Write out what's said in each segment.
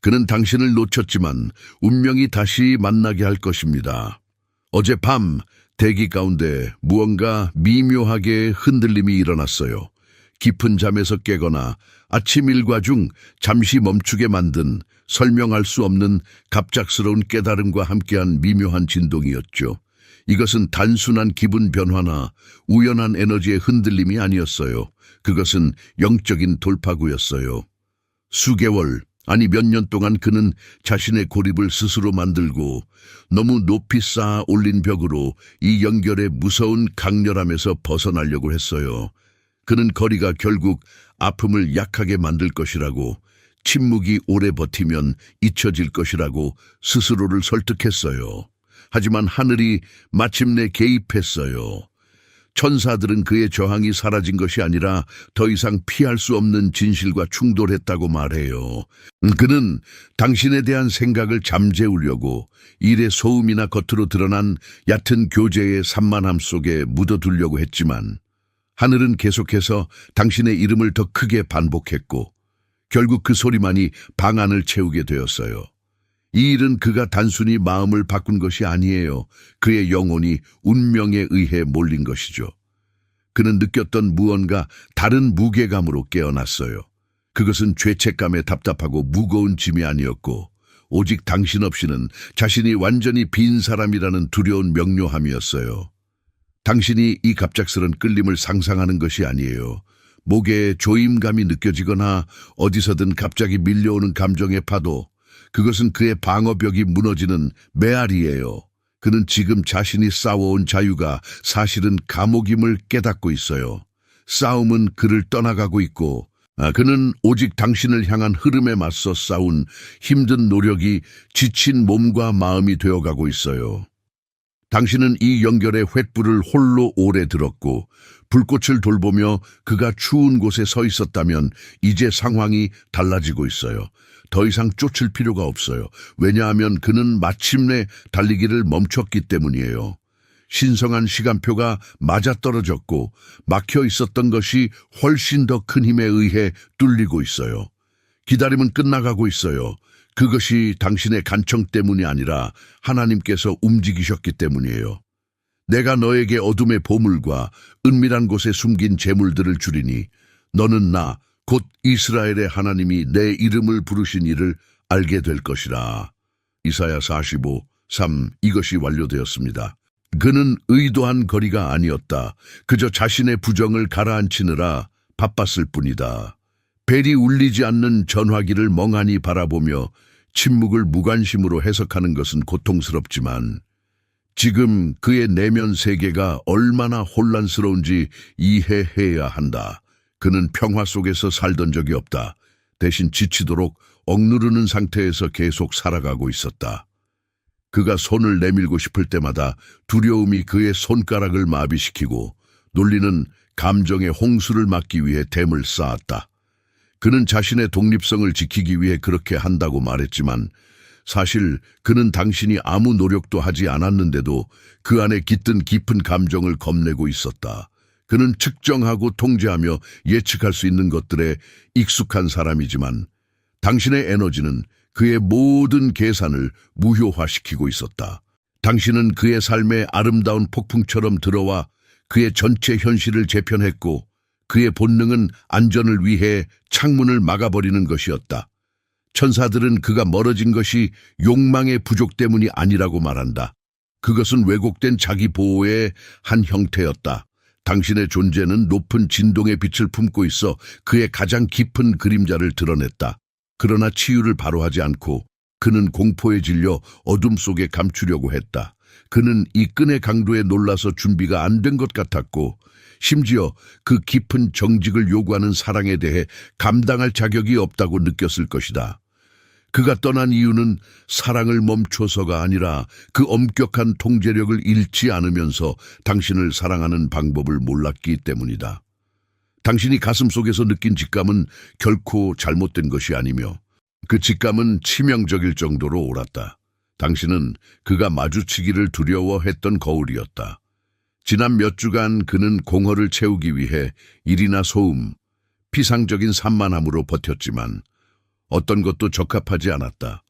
그는 당신을 놓쳤지만 운명이 다시 만나게 할 것입니다. 어젯밤 대기 가운데 무언가 미묘하게 흔들림이 일어났어요. 깊은 잠에서 깨거나 아침 일과 중 잠시 멈추게 만든 설명할 수 없는 갑작스러운 깨달음과 함께한 미묘한 진동이었죠. 이것은 단순한 기분 변화나 우연한 에너지의 흔들림이 아니었어요. 그것은 영적인 돌파구였어요. 수개월, 아니 몇 년 동안 그는 자신의 고립을 스스로 만들고 너무 높이 쌓아 올린 벽으로 이 연결의 무서운 강렬함에서 벗어나려고 했어요. 그는 거리가 결국 아픔을 약하게 만들 것이라고, 침묵이 오래 버티면 잊혀질 것이라고 스스로를 설득했어요. 하지만 하늘이 마침내 개입했어요. 천사들은 그의 저항이 사라진 것이 아니라 더 이상 피할 수 없는 진실과 충돌했다고 말해요. 그는 당신에 대한 생각을 잠재우려고 일의 소음이나 겉으로 드러난 얕은 교제의 산만함 속에 묻어두려고 했지만, 하늘은 계속해서 당신의 이름을 더 크게 반복했고 결국 그 소리만이 방안을 채우게 되었어요. 이 일은 그가 단순히 마음을 바꾼 것이 아니에요. 그의 영혼이 운명에 의해 몰린 것이죠. 그는 느꼈던 무언가 다른 무게감으로 깨어났어요. 그것은 죄책감에 답답하고 무거운 짐이 아니었고 오직 당신 없이는 자신이 완전히 빈 사람이라는 두려운 명료함이었어요. 당신이 이 갑작스런 끌림을 상상하는 것이 아니에요. 목에 조임감이 느껴지거나 어디서든 갑자기 밀려오는 감정의 파도, 그것은 그의 방어벽이 무너지는 메아리예요. 그는 지금 자신이 싸워온 자유가 사실은 감옥임을 깨닫고 있어요. 싸움은 그를 떠나가고 있고 그는 오직 당신을 향한 흐름에 맞서 싸운 힘든 노력이 지친 몸과 마음이 되어가고 있어요. 당신은 이 연결의 횃불을 홀로 오래 들었고 불꽃을 돌보며 그가 추운 곳에 서 있었다면 이제 상황이 달라지고 있어요. 더 이상 쫓을 필요가 없어요. 왜냐하면 그는 마침내 달리기를 멈췄기 때문이에요. 신성한 시간표가 맞아떨어졌고 막혀 있었던 것이 훨씬 더 큰 힘에 의해 뚫리고 있어요. 기다림은 끝나가고 있어요. 그것이 당신의 간청 때문이 아니라 하나님께서 움직이셨기 때문이에요. 내가 너에게 어둠의 보물과 은밀한 곳에 숨긴 재물들을 주리니 너는 나 곧 이스라엘의 하나님이 내 이름을 부르신 이를 알게 될 것이라. 이사야 45:3. 이것이 완료되었습니다. 그는 의도한 거리가 아니었다. 그저 자신의 부정을 가라앉히느라 바빴을 뿐이다. 벨이 울리지 않는 전화기를 멍하니 바라보며 침묵을 무관심으로 해석하는 것은 고통스럽지만 지금 그의 내면 세계가 얼마나 혼란스러운지 이해해야 한다. 그는 평화 속에서 살던 적이 없다. 대신 지치도록 억누르는 상태에서 계속 살아가고 있었다. 그가 손을 내밀고 싶을 때마다 두려움이 그의 손가락을 마비시키고 놀리는 감정의 홍수를 막기 위해 댐을 쌓았다. 그는 자신의 독립성을 지키기 위해 그렇게 한다고 말했지만 사실 그는 당신이 아무 노력도 하지 않았는데도 그 안에 깃든 깊은 감정을 겁내고 있었다. 그는 측정하고 통제하며 예측할 수 있는 것들에 익숙한 사람이지만 당신의 에너지는 그의 모든 계산을 무효화시키고 있었다. 당신은 그의 삶에 아름다운 폭풍처럼 들어와 그의 전체 현실을 재편했고 그의 본능은 안전을 위해 창문을 막아버리는 것이었다. 천사들은 그가 멀어진 것이 욕망의 부족 때문이 아니라고 말한다. 그것은 왜곡된 자기 보호의 한 형태였다. 당신의 존재는 높은 진동의 빛을 품고 있어 그의 가장 깊은 그림자를 드러냈다. 그러나 치유를 바로 하지 않고 그는 공포에 질려 어둠 속에 감추려고 했다. 그는 이 끈의 강도에 놀라서 준비가 안 된 것 같았고 심지어 그 깊은 정직을 요구하는 사랑에 대해 감당할 자격이 없다고 느꼈을 것이다. 그가 떠난 이유는 사랑을 멈춰서가 아니라 그 엄격한 통제력을 잃지 않으면서 당신을 사랑하는 방법을 몰랐기 때문이다. 당신이 가슴속에서 느낀 직감은 결코 잘못된 것이 아니며 그 직감은 치명적일 정도로 옳았다. 당신은 그가 마주치기를 두려워했던 거울이었다. 지난 몇 주간 그는 공허를 채우기 위해 일이나 소음, 피상적인 산만함으로 버텼지만 어떤 것도 적합하지 않았다.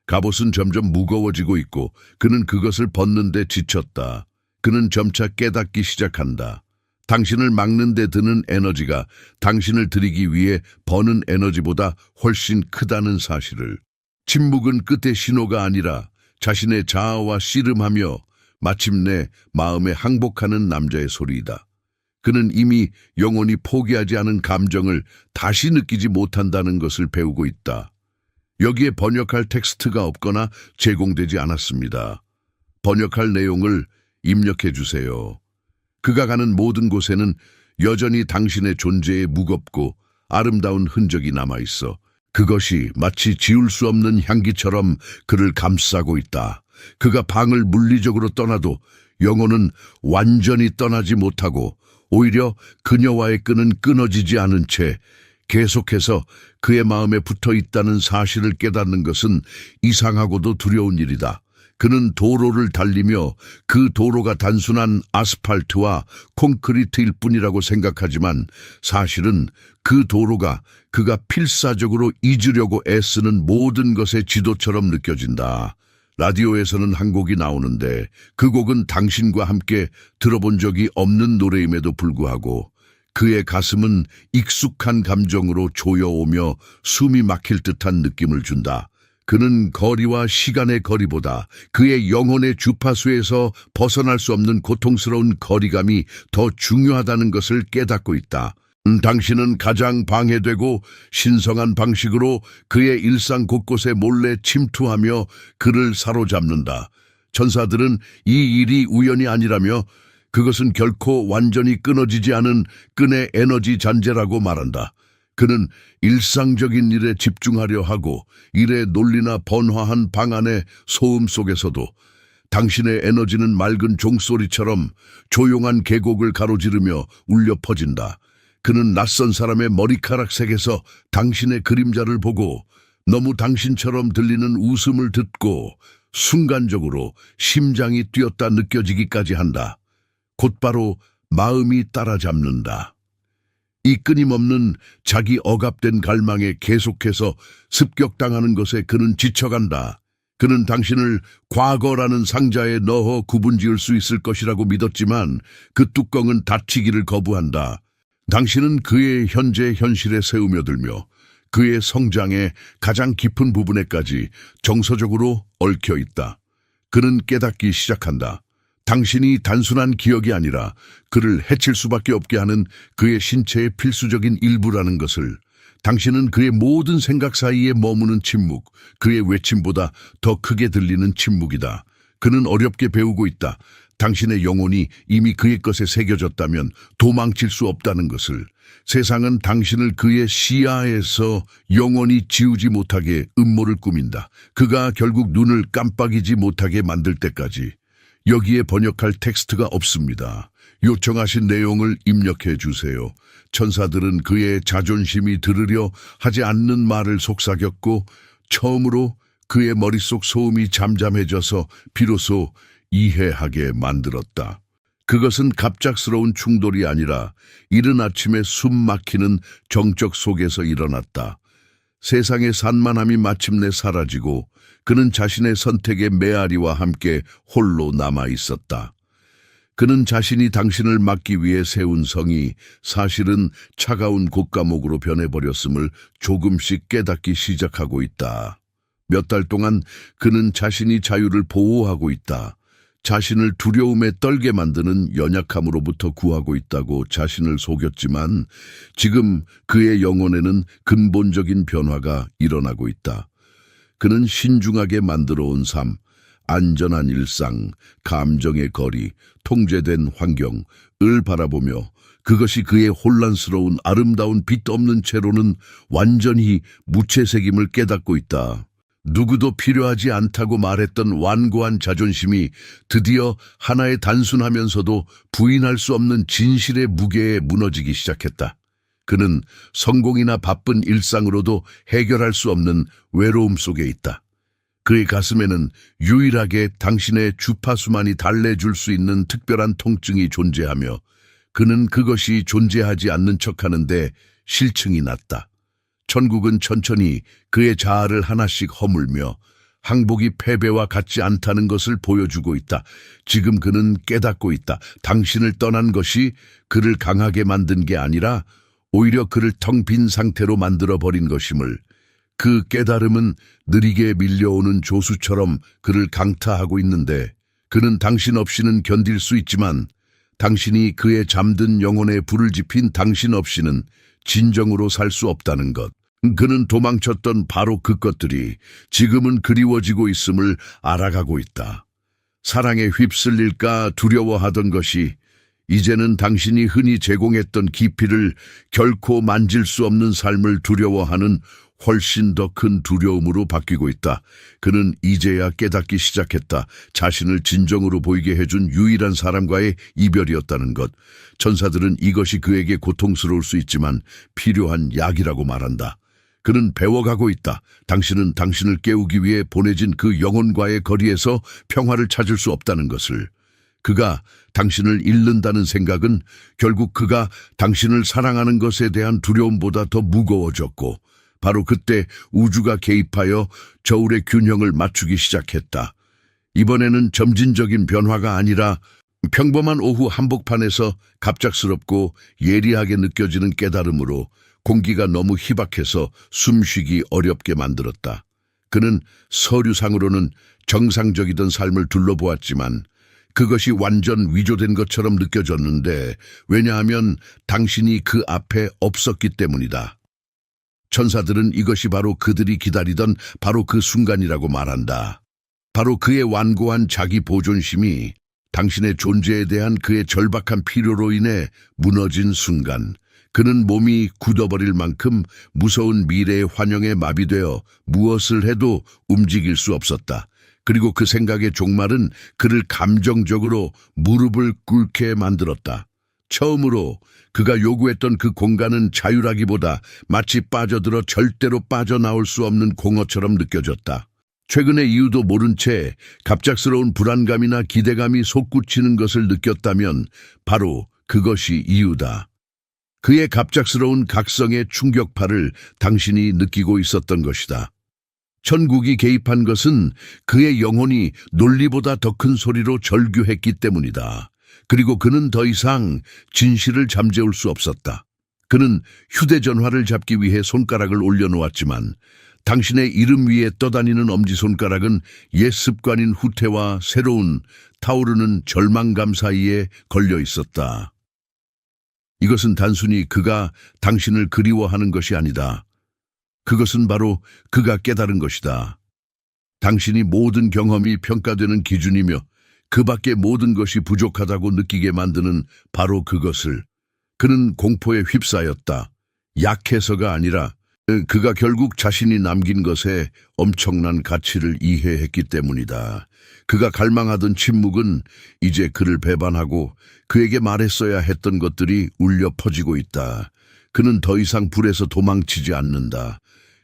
갑옷은 점점 무거워지고 있고 그는 그것을 벗는데 지쳤다. 그는 점차 깨닫기 시작한다. 당신을 막는 데 드는 에너지가 당신을 들이기 위해 버는 에너지보다 훨씬 크다는 사실을. 침묵은 끝의 신호가 아니라 자신의 자아와 씨름하며 마침내 마음에 항복하는 남자의 소리이다. 그는 이미 영원히 포기하지 않은 감정을 다시 느끼지 못한다는 것을 배우고 있다. 여기에 번역할 텍스트가 없거나 제공되지 않았습니다. 번역할 내용을 입력해 주세요. 그가 가는 모든 곳에는 여전히 당신의 존재에 무겁고 아름다운 흔적이 남아있어 그것이 마치 지울 수 없는 향기처럼 그를 감싸고 있다. 그가 방을 물리적으로 떠나도 영혼은 완전히 떠나지 못하고 오히려 그녀와의 끈은 끊어지지 않은 채 계속해서 그의 마음에 붙어 있다는 사실을 깨닫는 것은 이상하고도 두려운 일이다. 그는 도로를 달리며 그 도로가 단순한 아스팔트와 콘크리트일 뿐이라고 생각하지만 사실은 그 도로가 그가 필사적으로 잊으려고 애쓰는 모든 것의 지도처럼 느껴진다. 라디오에서는 한 곡이 나오는데 그 곡은 당신과 함께 들어본 적이 없는 노래임에도 불구하고 그의 가슴은 익숙한 감정으로 조여오며 숨이 막힐 듯한 느낌을 준다. 그는 거리와 시간의 거리보다 그의 영혼의 주파수에서 벗어날 수 없는 고통스러운 거리감이 더 중요하다는 것을 깨닫고 있다. 당신은 가장 방해되고 신성한 방식으로 그의 일상 곳곳에 몰래 침투하며 그를 사로잡는다. 천사들은 이 일이 우연이 아니라며 그것은 결코 완전히 끊어지지 않은 끈의 에너지 잔재라고 말한다. 그는 일상적인 일에 집중하려 하고 일의 논리나 번화한 방안의 소음 속에서도 당신의 에너지는 맑은 종소리처럼 조용한 계곡을 가로지르며 울려 퍼진다. 그는 낯선 사람의 머리카락 색에서 당신의 그림자를 보고 너무 당신처럼 들리는 웃음을 듣고 순간적으로 심장이 뛰었다 느껴지기까지 한다. 곧바로 마음이 따라잡는다. 이 끊임없는 자기 억압된 갈망에 계속해서 습격당하는 것에 그는 지쳐간다. 그는 당신을 과거라는 상자에 넣어 구분지을 수 있을 것이라고 믿었지만 그 뚜껑은 닫히기를 거부한다. 당신은 그의 현재 현실에 세우며들며 그의 성장의 가장 깊은 부분에까지 정서적으로 얽혀 있다. 그는 깨닫기 시작한다. 당신이 단순한 기억이 아니라 그를 해칠 수밖에 없게 하는 그의 신체의 필수적인 일부라는 것을. 당신은 그의 모든 생각 사이에 머무는 침묵, 그의 외침보다 더 크게 들리는 침묵이다. 그는 어렵게 배우고 있다. 당신의 영혼이 이미 그의 것에 새겨졌다면 도망칠 수 없다는 것을. 세상은 당신을 그의 시야에서 영원히 지우지 못하게 음모를 꾸민다. 그가 결국 눈을 깜빡이지 못하게 만들 때까지. 여기에 번역할 텍스트가 없습니다. 요청하신 내용을 입력해 주세요. 천사들은 그의 자존심이 들으려 하지 않는 말을 속삭였고 처음으로 그의 머릿속 소음이 잠잠해져서 비로소 이해하게 만들었다. 그것은 갑작스러운 충돌이 아니라 이른 아침에 숨 막히는 정적 속에서 일어났다. 세상의 산만함이 마침내 사라지고 그는 자신의 선택의 메아리와 함께 홀로 남아 있었다. 그는 자신이 당신을 막기 위해 세운 성이 사실은 차가운 곶감옥으로 변해버렸음을 조금씩 깨닫기 시작하고 있다. 몇 달 동안 그는 자신이 자유를 보호하고 있다. 자신을 두려움에 떨게 만드는 연약함으로부터 구하고 있다고 자신을 속였지만 지금 그의 영혼에는 근본적인 변화가 일어나고 있다. 그는 신중하게 만들어 온 삶, 안전한 일상, 감정의 거리, 통제된 환경을 바라보며 그것이 그의 혼란스러운 아름다운 빛 없는 채로는 완전히 무채색임을 깨닫고 있다. 누구도 필요하지 않다고 말했던 완고한 자존심이 드디어 하나의 단순하면서도 부인할 수 없는 진실의 무게에 무너지기 시작했다. 그는 성공이나 바쁜 일상으로도 해결할 수 없는 외로움 속에 있다. 그의 가슴에는 유일하게 당신의 주파수만이 달래줄 수 있는 특별한 통증이 존재하며 그는 그것이 존재하지 않는 척하는데 실증이 났다. 천국은 천천히 그의 자아를 하나씩 허물며 항복이 패배와 같지 않다는 것을 보여주고 있다. 지금 그는 깨닫고 있다. 당신을 떠난 것이 그를 강하게 만든 게 아니라 오히려 그를 텅 빈 상태로 만들어버린 것임을. 그 깨달음은 느리게 밀려오는 조수처럼 그를 강타하고 있는데, 그는 당신 없이는 견딜 수 있지만 당신이 그의 잠든 영혼에 불을 지핀 당신 없이는 진정으로 살 수 없다는 것. 그는 도망쳤던 바로 그 것들이 지금은 그리워지고 있음을 알아가고 있다. 사랑에 휩쓸릴까 두려워하던 것이 이제는 당신이 흔히 제공했던 깊이를, 결코 만질 수 없는 삶을 두려워하는 훨씬 더 큰 두려움으로 바뀌고 있다. 그는 이제야 깨닫기 시작했다. 자신을 진정으로 보이게 해준 유일한 사람과의 이별이었다는 것. 천사들은 이것이 그에게 고통스러울 수 있지만 필요한 약이라고 말한다. 그는 배워가고 있다. 당신은 당신을 깨우기 위해 보내진 그 영혼과의 거리에서 평화를 찾을 수 없다는 것을. 그가 당신을 잃는다는 생각은 결국 그가 당신을 사랑하는 것에 대한 두려움보다 더 무거워졌고, 바로 그때 우주가 개입하여 저울의 균형을 맞추기 시작했다. 이번에는 점진적인 변화가 아니라 평범한 오후 한복판에서 갑작스럽고 예리하게 느껴지는 깨달음으로 공기가 너무 희박해서 숨쉬기 어렵게 만들었다. 그는 서류상으로는 정상적이던 삶을 둘러보았지만 그것이 완전 위조된 것처럼 느껴졌는데, 왜냐하면 당신이 그 앞에 없었기 때문이다. 천사들은 이것이 바로 그들이 기다리던 바로 그 순간이라고 말한다. 바로 그의 완고한 자기 보존심이 당신의 존재에 대한 그의 절박한 필요로 인해 무너진 순간, 그는 몸이 굳어버릴 만큼 무서운 미래의 환영에 마비되어 무엇을 해도 움직일 수 없었다. 그리고 그 생각의 종말은 그를 감정적으로 무릎을 꿇게 만들었다. 처음으로 그가 요구했던 그 공간은 자유라기보다 마치 빠져들어 절대로 빠져나올 수 없는 공허처럼 느껴졌다. 최근의 이유도 모른 채 갑작스러운 불안감이나 기대감이 솟구치는 것을 느꼈다면 바로 그것이 이유다. 그의 갑작스러운 각성의 충격파를 당신이 느끼고 있었던 것이다. 천국이 개입한 것은 그의 영혼이 논리보다 더 큰 소리로 절규했기 때문이다. 그리고 그는 더 이상 진실을 잠재울 수 없었다. 그는 휴대전화를 잡기 위해 손가락을 올려놓았지만 당신의 이름 위에 떠다니는 엄지손가락은 옛 습관인 후퇴와 새로운 타오르는 절망감 사이에 걸려 있었다. 이것은 단순히 그가 당신을 그리워하는 것이 아니다. 그것은 바로 그가 깨달은 것이다. 당신이 모든 경험이 평가되는 기준이며 그 밖의 모든 것이 부족하다고 느끼게 만드는 바로 그것을. 그는 공포에 휩싸였다. 약해서가 아니라 그가 결국 자신이 남긴 것에 엄청난 가치를 이해했기 때문이다. 그가 갈망하던 침묵은 이제 그를 배반하고 그에게 말했어야 했던 것들이 울려 퍼지고 있다. 그는 더 이상 불에서 도망치지 않는다.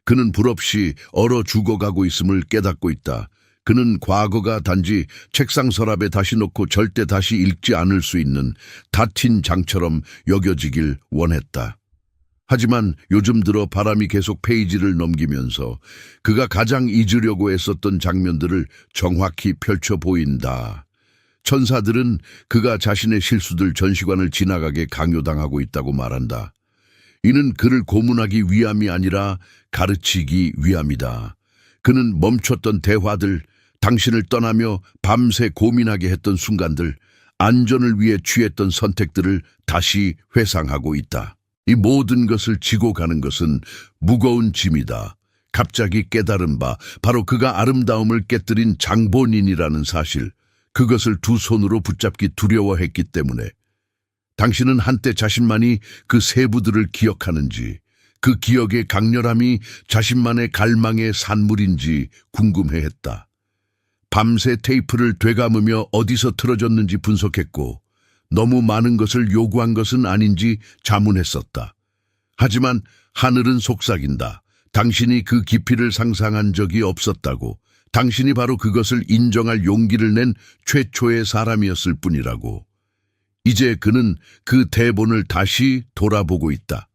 그는 불 없이 얼어 죽어가고 있음을 깨닫고 있다. 그는 과거가 단지 책상 서랍에 다시 놓고 절대 다시 읽지 않을 수 있는 닫힌 장처럼 여겨지길 원했다. 하지만 요즘 들어 바람이 계속 페이지를 넘기면서 그가 가장 잊으려고 애썼던 장면들을 정확히 펼쳐 보인다. 천사들은 그가 자신의 실수들 전시관을 지나가게 강요당하고 있다고 말한다. 이는 그를 고문하기 위함이 아니라 가르치기 위함이다. 그는 멈췄던 대화들, 당신을 떠나며 밤새 고민하게 했던 순간들, 안전을 위해 취했던 선택들을 다시 회상하고 있다. 이 모든 것을 지고 가는 것은 무거운 짐이다. 갑자기 깨달은 바, 바로 그가 아름다움을 깨뜨린 장본인이라는 사실, 그것을 두 손으로 붙잡기 두려워했기 때문에. 당신은 한때 자신만이 그 세부들을 기억하는지, 그 기억의 강렬함이 자신만의 갈망의 산물인지 궁금해했다. 밤새 테이프를 되감으며 어디서 틀어졌는지 분석했고, 너무 많은 것을 요구한 것은 아닌지 자문했었다. 하지만 하늘은 속삭인다. 당신이 그 깊이를 상상한 적이 없었다고. 당신이 바로 그것을 인정할 용기를 낸 최초의 사람이었을 뿐이라고. 이제 그는 그 대본을 다시 돌아보고 있다.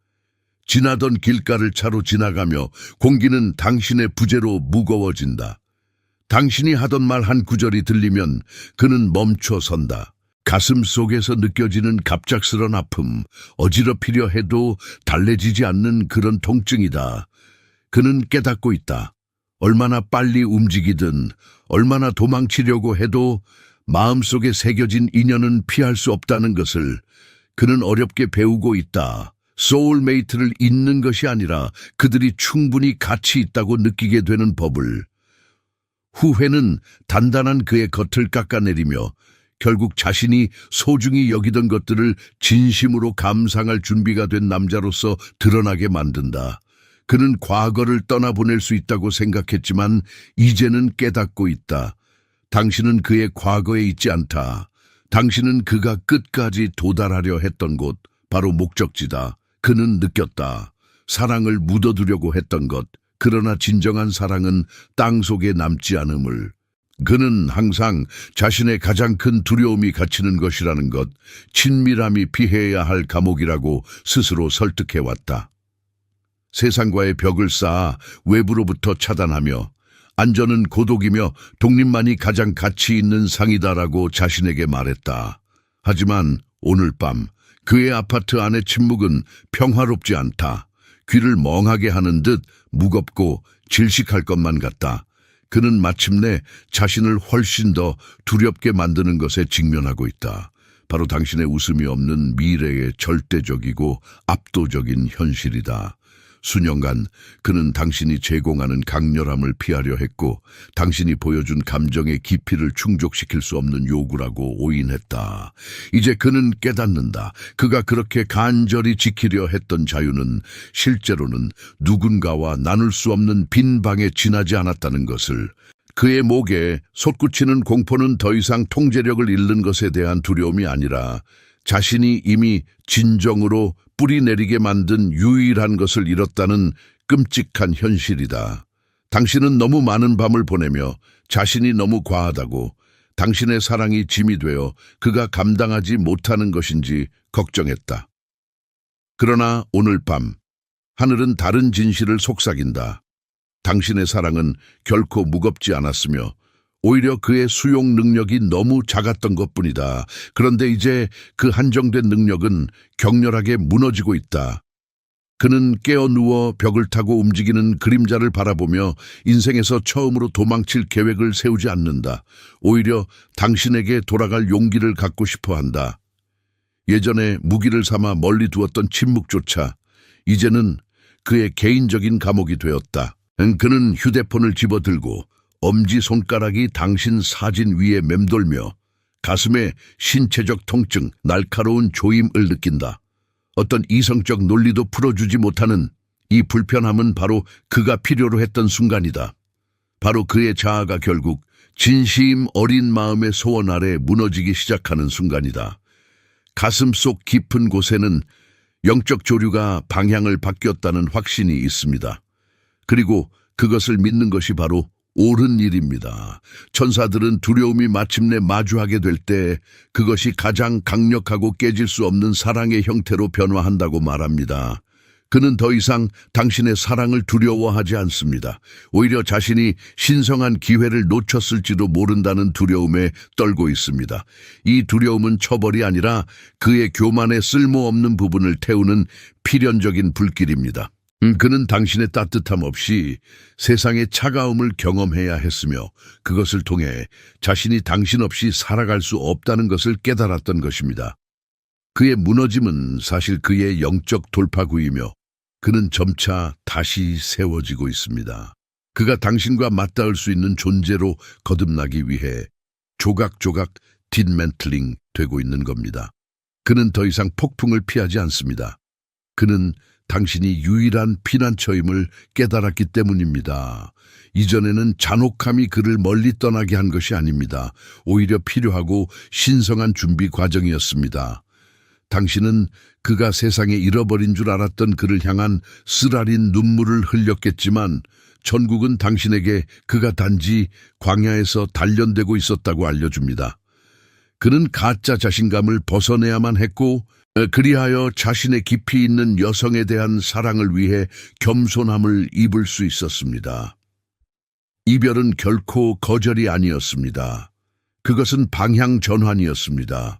지나던 길가를 차로 지나가며 공기는 당신의 부재로 무거워진다. 당신이 하던 말 한 구절이 들리면 그는 멈춰 선다. 가슴 속에서 느껴지는 갑작스런 아픔, 어지럽히려 해도 달래지지 않는 그런 통증이다. 그는 깨닫고 있다. 얼마나 빨리 움직이든 얼마나 도망치려고 해도 마음속에 새겨진 인연은 피할 수 없다는 것을 그는 어렵게 배우고 있다. 소울메이트를 잇는 것이 아니라 그들이 충분히 가치 있다고 느끼게 되는 법을. 후회는 단단한 그의 겉을 깎아내리며 결국 자신이 소중히 여기던 것들을 진심으로 감상할 준비가 된 남자로서 드러나게 만든다. 그는 과거를 떠나보낼 수 있다고 생각했지만 이제는 깨닫고 있다. 당신은 그의 과거에 있지 않다. 당신은 그가 끝까지 도달하려 했던 곳, 바로 목적지다. 그는 느꼈다. 사랑을 묻어두려고 했던 것, 그러나 진정한 사랑은 땅속에 남지 않음을. 그는 항상 자신의 가장 큰 두려움이 갇히는 것이라는 것, 친밀함이 피해야 할 감옥이라고 스스로 설득해왔다. 세상과의 벽을 쌓아 외부로부터 차단하며 안전은 고독이며 독립만이 가장 가치 있는 상이다라고 자신에게 말했다. 하지만 오늘 밤 그의 아파트 안의 침묵은 평화롭지 않다. 귀를 멍하게 하는 듯 무겁고 질식할 것만 같다. 그는 마침내 자신을 훨씬 더 두렵게 만드는 것에 직면하고 있다. 바로 당신의 웃음이 없는 미래의 절대적이고 압도적인 현실이다. 수년간 그는 당신이 제공하는 강렬함을 피하려 했고 당신이 보여준 감정의 깊이를 충족시킬 수 없는 요구라고 오인했다. 이제 그는 깨닫는다. 그가 그렇게 간절히 지키려 했던 자유는 실제로는 누군가와 나눌 수 없는 빈 방에 지나지 않았다는 것을. 그의 목에 솟구치는 공포는 더 이상 통제력을 잃는 것에 대한 두려움이 아니라 자신이 이미 진정으로 뿌리 내리게 만든 유일한 것을 잃었다는 끔찍한 현실이다. 당신은 너무 많은 밤을 보내며 자신이 너무 과하다고, 당신의 사랑이 짐이 되어 그가 감당하지 못하는 것인지 걱정했다. 그러나 오늘 밤 하늘은 다른 진실을 속삭인다. 당신의 사랑은 결코 무겁지 않았으며 오히려 그의 수용 능력이 너무 작았던 것뿐이다. 그런데 이제 그 한정된 능력은 격렬하게 무너지고 있다. 그는 깨어 누워 벽을 타고 움직이는 그림자를 바라보며 인생에서 처음으로 도망칠 계획을 세우지 않는다. 오히려 당신에게 돌아갈 용기를 갖고 싶어 한다. 예전에 무기를 삼아 멀리 두었던 침묵조차 이제는 그의 개인적인 감옥이 되었다. 그는 휴대폰을 집어들고 엄지손가락이 당신 사진 위에 맴돌며 가슴에 신체적 통증, 날카로운 조임을 느낀다. 어떤 이성적 논리도 풀어주지 못하는 이 불편함은 바로 그가 필요로 했던 순간이다. 바로 그의 자아가 결국 진심 어린 마음의 소원 아래 무너지기 시작하는 순간이다. 가슴 속 깊은 곳에는 영적 조류가 방향을 바뀌었다는 확신이 있습니다. 그리고 그것을 믿는 것이 바로 옳은 일입니다. 천사들은 두려움이 마침내 마주하게 될 때 그것이 가장 강력하고 깨질 수 없는 사랑의 형태로 변화한다고 말합니다. 그는 더 이상 당신의 사랑을 두려워하지 않습니다. 오히려 자신이 신성한 기회를 놓쳤을지도 모른다는 두려움에 떨고 있습니다. 이 두려움은 처벌이 아니라 그의 교만의 쓸모없는 부분을 태우는 필연적인 불길입니다. 그는 당신의 따뜻함 없이 세상의 차가움을 경험해야 했으며 그것을 통해 자신이 당신 없이 살아갈 수 없다는 것을 깨달았던 것입니다. 그의 무너짐은 사실 그의 영적 돌파구이며 그는 점차 다시 세워지고 있습니다. 그가 당신과 맞닿을 수 있는 존재로 거듭나기 위해 조각조각 뒷멘틀링 되고 있는 겁니다. 그는 더 이상 폭풍을 피하지 않습니다. 그는 당신이 유일한 피난처임을 깨달았기 때문입니다. 이전에는 잔혹함이 그를 멀리 떠나게 한 것이 아닙니다. 오히려 필요하고 신성한 준비 과정이었습니다. 당신은 그가 세상에 잃어버린 줄 알았던 그를 향한 쓰라린 눈물을 흘렸겠지만 천국은 당신에게 그가 단지 광야에서 단련되고 있었다고 알려줍니다. 그는 가짜 자신감을 벗어내야만 했고 그리하여 자신의 깊이 있는 여성에 대한 사랑을 위해 겸손함을 입을 수 있었습니다. 이별은 결코 거절이 아니었습니다. 그것은 방향 전환이었습니다.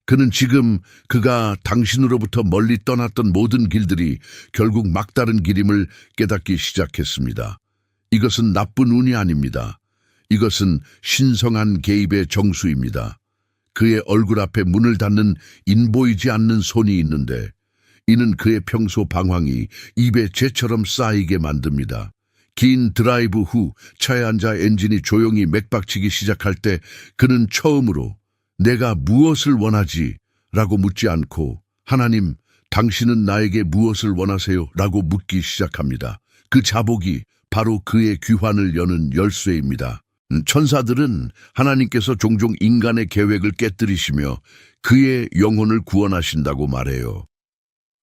그는 지금 그가 당신으로부터 멀리 떠났던 모든 길들이 결국 막다른 길임을 깨닫기 시작했습니다. 이것은 나쁜 운이 아닙니다. 이것은 신성한 개입의 정수입니다. 그의 얼굴 앞에 문을 닫는 인보이지 않는 손이 있는데 이는 그의 평소 방황이 입에 재처럼 쌓이게 만듭니다. 긴 드라이브 후 차에 앉아 엔진이 조용히 맥박치기 시작할 때 그는 처음으로 내가 무엇을 원하지? 라고 묻지 않고 하나님, 당신은 나에게 무엇을 원하세요? 라고 묻기 시작합니다. 그 자복이 바로 그의 귀환을 여는 열쇠입니다. 천사들은 하나님께서 종종 인간의 계획을 깨뜨리시며 그의 영혼을 구원하신다고 말해요.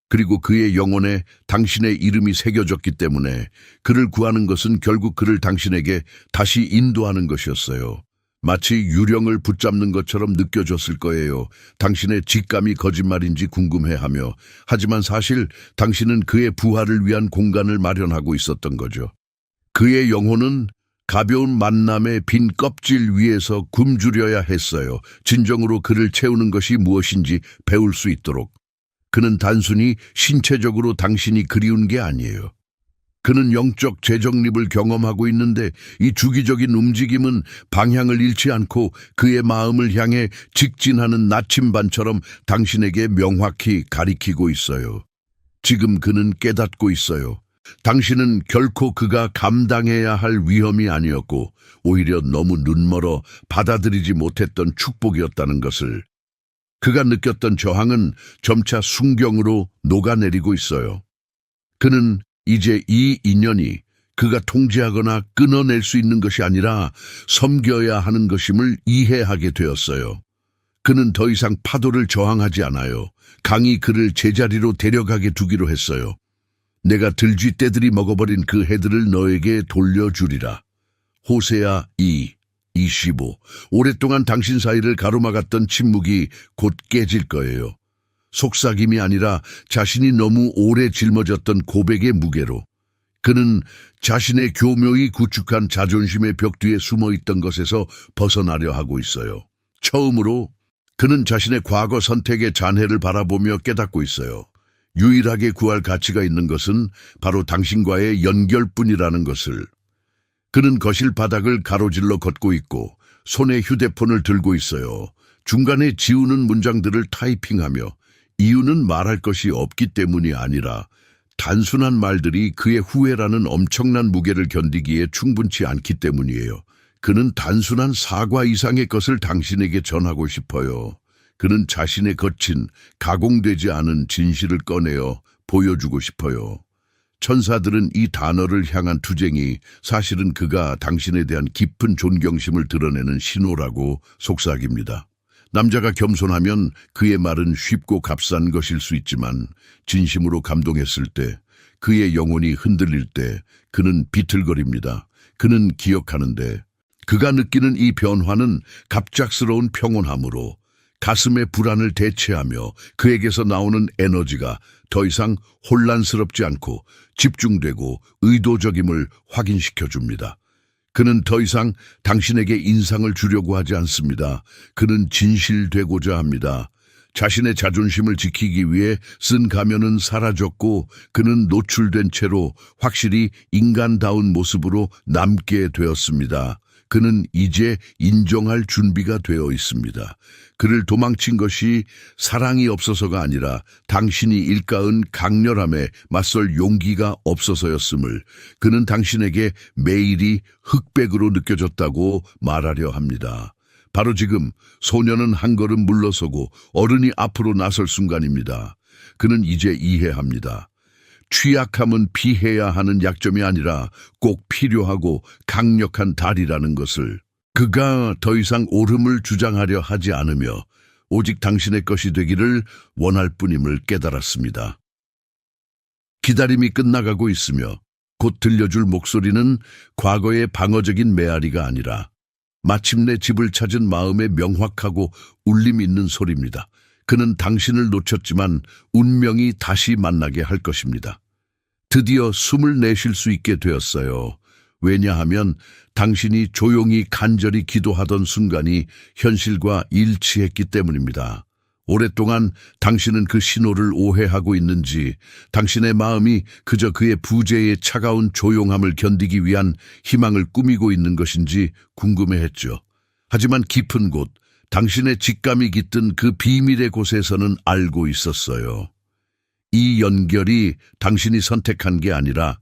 그리고 그의 영혼에 당신의 이름이 새겨졌기 때문에 그를 구하는 것은 결국 그를 당신에게 다시 인도하는 것이었어요. 마치 유령을 붙잡는 것처럼 느껴졌을 거예요. 당신의 직감이 거짓말인지 궁금해하며 하지만 사실 당신은 그의 부활을 위한 공간을 마련하고 있었던 거죠. 그의 영혼은 가벼운 만남의 빈 껍질 위에서 굶주려야 했어요. 진정으로 그를 채우는 것이 무엇인지 배울 수 있도록. 그는 단순히 신체적으로 당신이 그리운 게 아니에요. 그는 영적 재정립을 경험하고 있는데 이 주기적인 움직임은 방향을 잃지 않고 그의 마음을 향해 직진하는 나침반처럼 당신에게 명확히 가리키고 있어요. 지금 그는 깨닫고 있어요. 당신은 결코 그가 감당해야 할 위험이 아니었고 오히려 너무 눈멀어 받아들이지 못했던 축복이었다는 것을. 그가 느꼈던 저항은 점차 순경으로 녹아내리고 있어요. 그는 이제 이 인연이 그가 통제하거나 끊어낼 수 있는 것이 아니라 섬겨야 하는 것임을 이해하게 되었어요. 그는 더 이상 파도를 저항하지 않아요. 강이 그를 제자리로 데려가게 두기로 했어요. 내가 들쥐 떼들이 먹어버린 그 해들을 너에게 돌려주리라. 호세아 2:25. 오랫동안 당신 사이를 가로막았던 침묵이 곧 깨질 거예요. 속삭임이 아니라 자신이 너무 오래 짊어졌던 고백의 무게로. 그는 자신의 교묘히 구축한 자존심의 벽 뒤에 숨어있던 것에서 벗어나려 하고 있어요. 처음으로 그는 자신의 과거 선택의 잔해를 바라보며 깨닫고 있어요. 유일하게 구할 가치가 있는 것은 바로 당신과의 연결뿐이라는 것을. 그는 거실 바닥을 가로질러 걷고 있고 손에 휴대폰을 들고 있어요. 중간에 지우는 문장들을 타이핑하며 이유는 말할 것이 없기 때문이 아니라 단순한 말들이 그의 후회라는 엄청난 무게를 견디기에 충분치 않기 때문이에요. 그는 단순한 사과 이상의 것을 당신에게 전하고 싶어요. 그는 자신의 거친, 가공되지 않은 진실을 꺼내어 보여주고 싶어요. 천사들은 이 단어를 향한 투쟁이 사실은 그가 당신에 대한 깊은 존경심을 드러내는 신호라고 속삭입니다. 남자가 겸손하면 그의 말은 쉽고 값싼 것일 수 있지만 진심으로 감동했을 때, 그의 영혼이 흔들릴 때 그는 비틀거립니다. 그는 기억하는데 그가 느끼는 이 변화는 갑작스러운 평온함으로 가슴의 불안을 대체하며 그에게서 나오는 에너지가 더 이상 혼란스럽지 않고 집중되고 의도적임을 확인시켜줍니다. 그는 더 이상 당신에게 인상을 주려고 하지 않습니다. 그는 진실되고자 합니다. 자신의 자존심을 지키기 위해 쓴 가면은 사라졌고 그는 노출된 채로 확실히 인간다운 모습으로 남게 되었습니다. 그는 이제 인정할 준비가 되어 있습니다. 그를 도망친 것이 사랑이 없어서가 아니라 당신이 일가은 강렬함에 맞설 용기가 없어서였음을, 그는 당신에게 매일이 흑백으로 느껴졌다고 말하려 합니다. 바로 지금 소년은 한 걸음 물러서고 어른이 앞으로 나설 순간입니다. 그는 이제 이해합니다. 취약함은 피해야 하는 약점이 아니라 꼭 필요하고 강력한 달이라는 것을. 그가 더 이상 옳음을 주장하려 하지 않으며 오직 당신의 것이 되기를 원할 뿐임을 깨달았습니다. 기다림이 끝나가고 있으며 곧 들려줄 목소리는 과거의 방어적인 메아리가 아니라 마침내 집을 찾은 마음의 명확하고 울림 있는 소리입니다. 그는 당신을 놓쳤지만 운명이 다시 만나게 할 것입니다. 드디어 숨을 내쉴 수 있게 되었어요. 왜냐하면 당신이 조용히 간절히 기도하던 순간이 현실과 일치했기 때문입니다. 오랫동안 당신은 그 신호를 오해하고 있는지, 당신의 마음이 그저 그의 부재의 차가운 조용함을 견디기 위한 희망을 꾸미고 있는 것인지 궁금해했죠. 하지만 깊은 곳, 당신의 직감이 깃든 그 비밀의 곳에서는 알고 있었어요. 이 연결이 당신이 선택한 게 아니라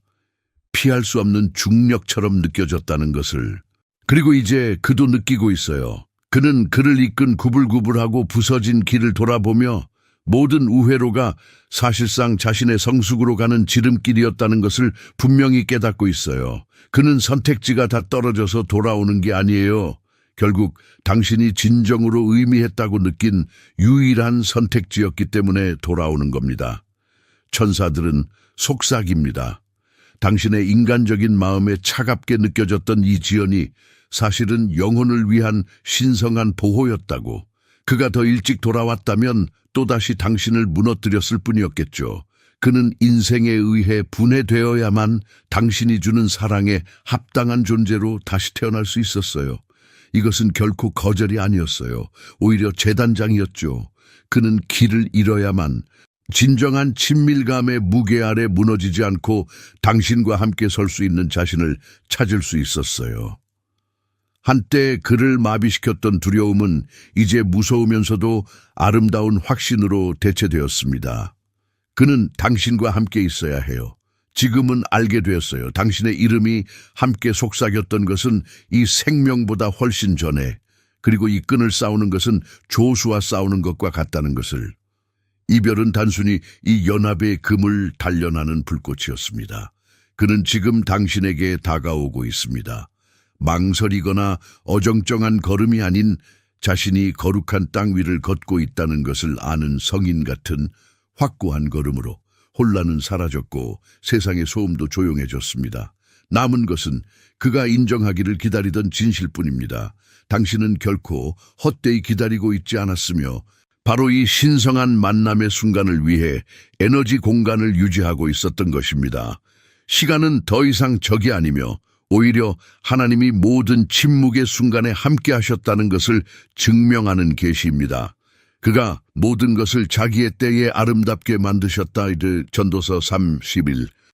피할 수 없는 중력처럼 느껴졌다는 것을. 그리고 이제 그도 느끼고 있어요. 그는 그를 이끈 구불구불하고 부서진 길을 돌아보며 모든 우회로가 사실상 자신의 성숙으로 가는 지름길이었다는 것을 분명히 깨닫고 있어요. 그는 선택지가 다 떨어져서 돌아오는 게 아니에요. 결국 당신이 진정으로 의미했다고 느낀 유일한 선택지였기 때문에 돌아오는 겁니다. 천사들은 속삭입니다. 당신의 인간적인 마음에 차갑게 느껴졌던 이 지연이 사실은 영혼을 위한 신성한 보호였다고. 그가 더 일찍 돌아왔다면 또다시 당신을 무너뜨렸을 뿐이었겠죠. 그는 인생에 의해 분해되어야만 당신이 주는 사랑에 합당한 존재로 다시 태어날 수 있었어요. 이것은 결코 거절이 아니었어요. 오히려 재단장이었죠. 그는 길을 잃어야만 진정한 친밀감의 무게 아래 무너지지 않고 당신과 함께 설 수 있는 자신을 찾을 수 있었어요. 한때 그를 마비시켰던 두려움은 이제 무서우면서도 아름다운 확신으로 대체되었습니다. 그는 당신과 함께 있어야 해요. 지금은 알게 되었어요. 당신의 이름이 함께 속삭였던 것은 이 생명보다 훨씬 전에, 그리고 이 끈을 싸우는 것은 조수와 싸우는 것과 같다는 것을. 이별은 단순히 이 연합의 금을 단련하는 불꽃이었습니다. 그는 지금 당신에게 다가오고 있습니다. 망설이거나 어정쩡한 걸음이 아닌 자신이 거룩한 땅 위를 걷고 있다는 것을 아는 성인 같은 확고한 걸음으로. 혼란은 사라졌고 세상의 소음도 조용해졌습니다. 남은 것은 그가 인정하기를 기다리던 진실뿐입니다. 당신은 결코 헛되이 기다리고 있지 않았으며 바로 이 신성한 만남의 순간을 위해 에너지 공간을 유지하고 있었던 것입니다. 시간은 더 이상 적이 아니며 오히려 하나님이 모든 침묵의 순간에 함께 하셨다는 것을 증명하는 계시입니다. 그가 모든 것을 자기의 때에 아름답게 만드셨다. 전도서 3:11.